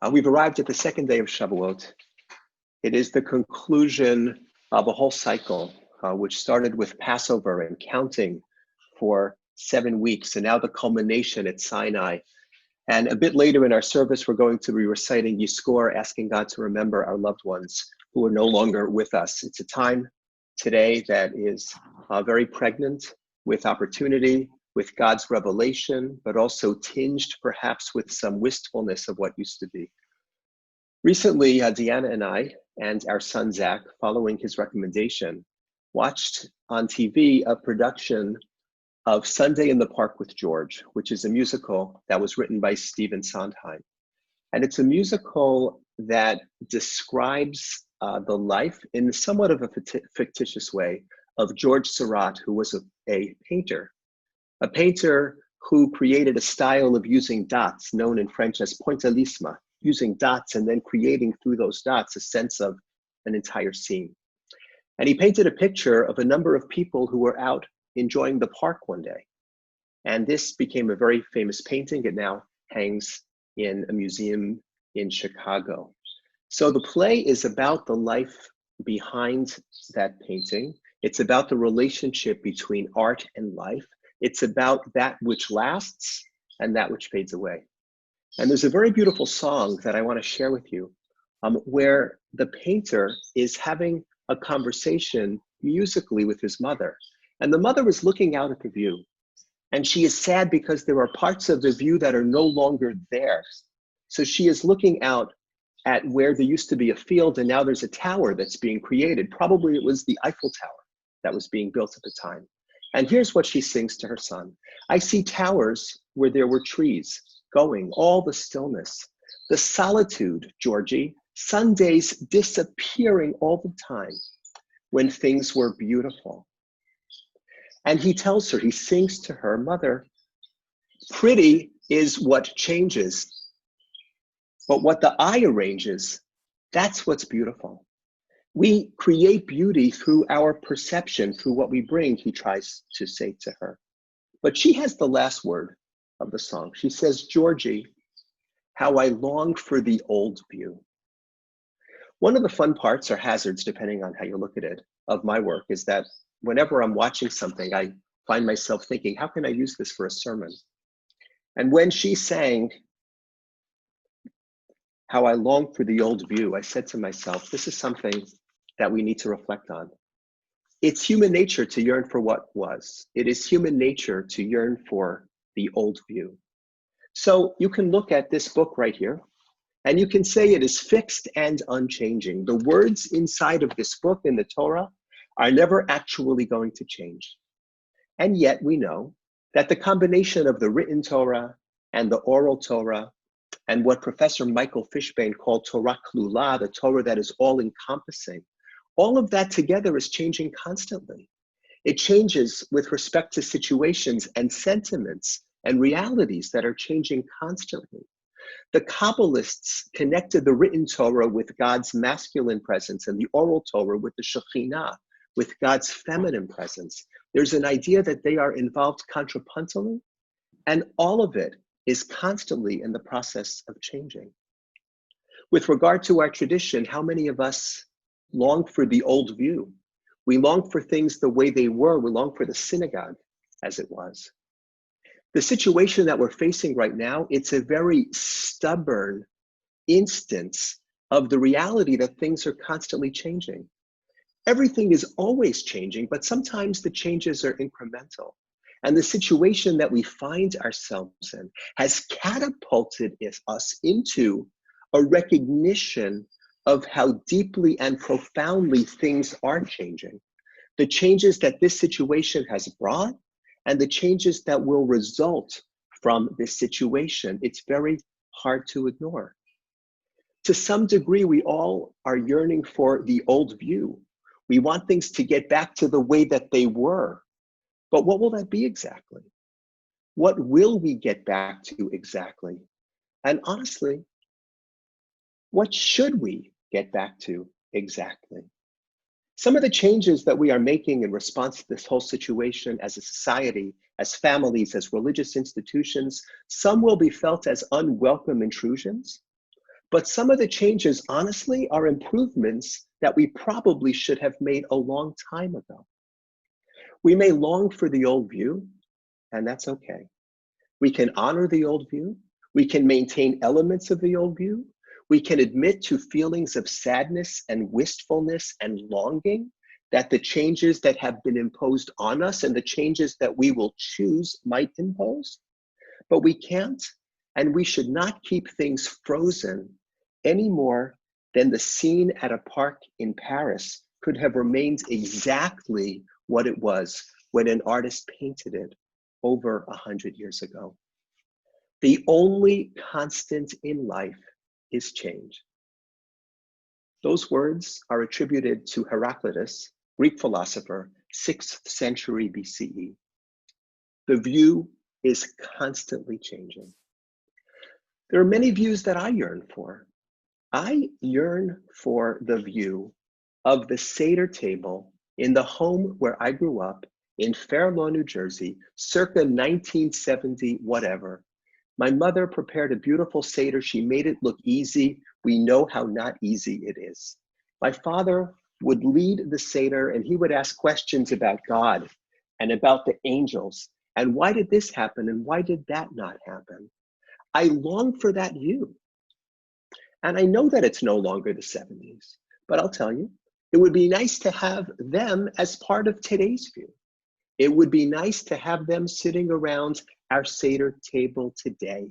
We've arrived at the second day of Shavuot. It is the conclusion of a whole cycle, which started with Passover and counting for 7 weeks, and now the culmination at Sinai. And a bit later in our service, we're going to be reciting Yizkor, asking God to remember our loved ones who are no longer with us. It's a time today that is very pregnant with opportunity, with God's revelation, but also tinged perhaps with some wistfulness of what used to be. Recently, Deanna and I and our son Zach, following his recommendation, watched on TV a production of Sunday in the Park with George, which is a musical that was written by Stephen Sondheim. And it's a musical that describes the life in somewhat of a fictitious way of George Seurat, who was a painter who created a style of using dots known in French as pointillisme, using dots and then creating through those dots a sense of an entire scene. And he painted a picture of a number of people who were out enjoying the park one day. And this became a very famous painting. It now hangs in a museum in Chicago. So the play is about the life behind that painting. It's about the relationship between art and life. It's about that which lasts and that which fades away. And there's a very beautiful song that I want to share with you, where the painter is having a conversation musically with his mother. And the mother is looking out at the view. And she is sad because there are parts of the view that are no longer there. So she is looking out at where there used to be a field, and now there's a tower that's being created. Probably it was the Eiffel Tower that was being built at the time. And here's what she sings to her son. I see towers where there were trees going, all the stillness, the solitude, Georgie, Sundays disappearing all the time when things were beautiful. And he tells her, he sings to her, mother, pretty is what changes, but what the eye arranges, that's what's beautiful. We create beauty through our perception, through what we bring, he tries to say to her. But she has the last word of the song. She says, Georgie, how I long for the old view. One of the fun parts or hazards, depending on how you look at it, of my work is that whenever I'm watching something, I find myself thinking, how can I use this for a sermon? And when she sang, how I long for the old view, I said to myself, this is something that we need to reflect on. It's human nature to yearn for what was. It is human nature to yearn for the old view. So you can look at this book right here, and you can say it is fixed and unchanging. The words inside of this book in the Torah are never actually going to change. And yet we know that the combination of the written Torah and the oral Torah and what Professor Michael Fishbane called Torah Klula, the Torah that is all-encompassing, all of that together is changing constantly. It changes with respect to situations and sentiments and realities that are changing constantly. The Kabbalists connected the written Torah with God's masculine presence and the oral Torah with the Shekhinah, with God's feminine presence. There's an idea that they are involved contrapuntally, and all of it is constantly in the process of changing. With regard to our tradition, how many of us long for the old view? We long for things the way they were. We long for the synagogue as it was. The situation that we're facing right now, it's a very stubborn instance of the reality that things are constantly changing. Everything is always changing, but sometimes the changes are incremental. And the situation that we find ourselves in has catapulted us into a recognition of how deeply and profoundly things are changing. The changes that this situation has brought and the changes that will result from this situation, it's very hard to ignore. To some degree, we all are yearning for the old view. We want things to get back to the way that they were. But what will that be exactly? What will we get back to exactly? And honestly, what should we get back to exactly? Some of the changes that we are making in response to this whole situation as a society, as families, as religious institutions, some will be felt as unwelcome intrusions, But some of the changes, honestly, are improvements that we probably should have made a long time ago. We may long for the old view, and that's okay. We can honor the old view. We can maintain elements of the old view. We can admit to feelings of sadness and wistfulness and longing that the changes that have been imposed on us and the changes that we will choose might impose. But we can't, and we should not keep things frozen any more than the scene at a park in Paris could have remained exactly what it was when an artist painted it over 100 years ago. The only constant in life is change. Those words are attributed to Heraclitus, Greek philosopher, 6th century BCE. The view is constantly changing. There are many views that I yearn for. I yearn for the view of the Seder table in the home where I grew up in Fair Lawn, New Jersey, circa 1970, whatever. My mother prepared a beautiful Seder. She made it look easy. We know how not easy it is. My father would lead the Seder and he would ask questions about God and about the angels. And why did this happen? And why did that not happen? I long for that view. And I know that it's no longer the 70s, but I'll tell you, it would be nice to have them as part of today's view. It would be nice to have them sitting around our Seder table today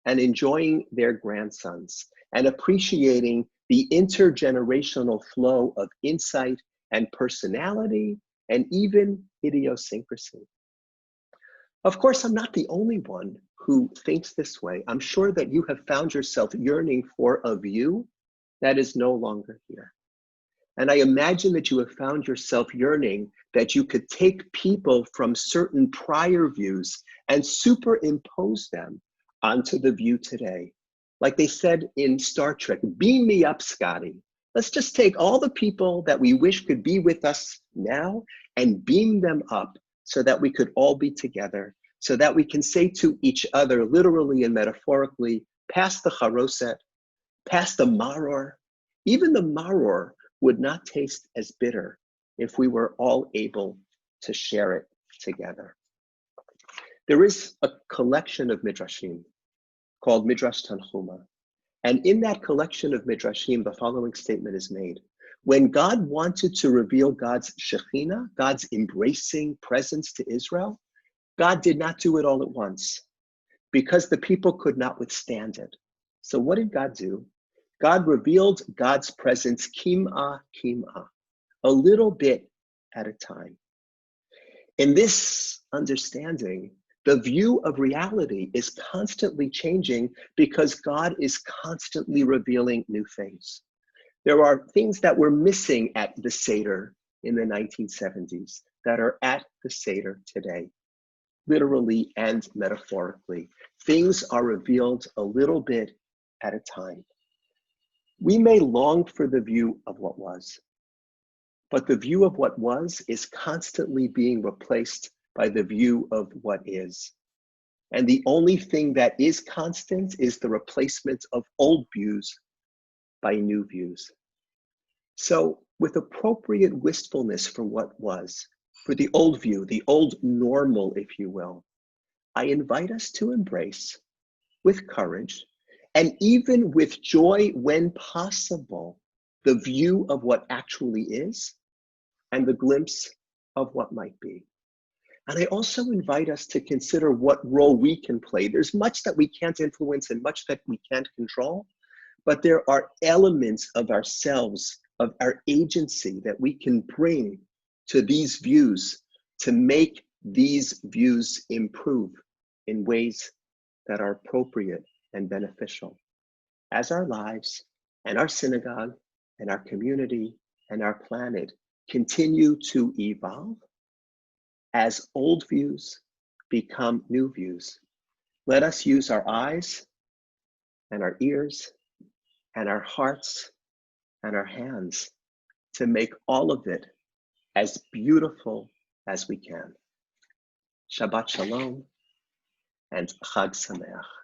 and enjoying their grandsons and appreciating the intergenerational flow of insight and personality and even idiosyncrasy. Of course, I'm not the only one who thinks this way. I'm sure that you have found yourself yearning for a view that is no longer here. And I imagine that you have found yourself yearning that you could take people from certain prior views and superimpose them onto the view today. Like they said in Star Trek, beam me up, Scotty. Let's just take all the people that we wish could be with us now and beam them up so that we could all be together, so that we can say to each other, literally and metaphorically, pass the charoset, pass the maror. Even the maror would not taste as bitter if we were all able to share it together. There is a collection of midrashim called Midrash Tanchuma. And in that collection of midrashim, the following statement is made. When God wanted to reveal God's Shekhinah, God's embracing presence to Israel, God did not do it all at once because the people could not withstand it. So what did God do? God revealed God's presence kim'ah, kim'ah, a little bit at a time. In this understanding, the view of reality is constantly changing because God is constantly revealing new things. There are things that were missing at the Seder in the 1970s that are at the Seder today, literally and metaphorically. Things are revealed a little bit at a time. We may long for the view of what was, but the view of what was is constantly being replaced by the view of what is. And the only thing that is constant is the replacement of old views by new views. So with appropriate wistfulness for what was, for the old view, the old normal, if you will, I invite us to embrace with courage and even with joy when possible, the view of what actually is and the glimpse of what might be. And I also invite us to consider what role we can play. There's much that we can't influence and much that we can't control, but there are elements of ourselves, of our agency that we can bring to these views to make these views improve in ways that are appropriate and beneficial. As our lives and our synagogue and our community and our planet continue to evolve, as old views become new views, let us use our eyes and our ears and our hearts and our hands to make all of it as beautiful as we can. Shabbat Shalom and Chag Sameach.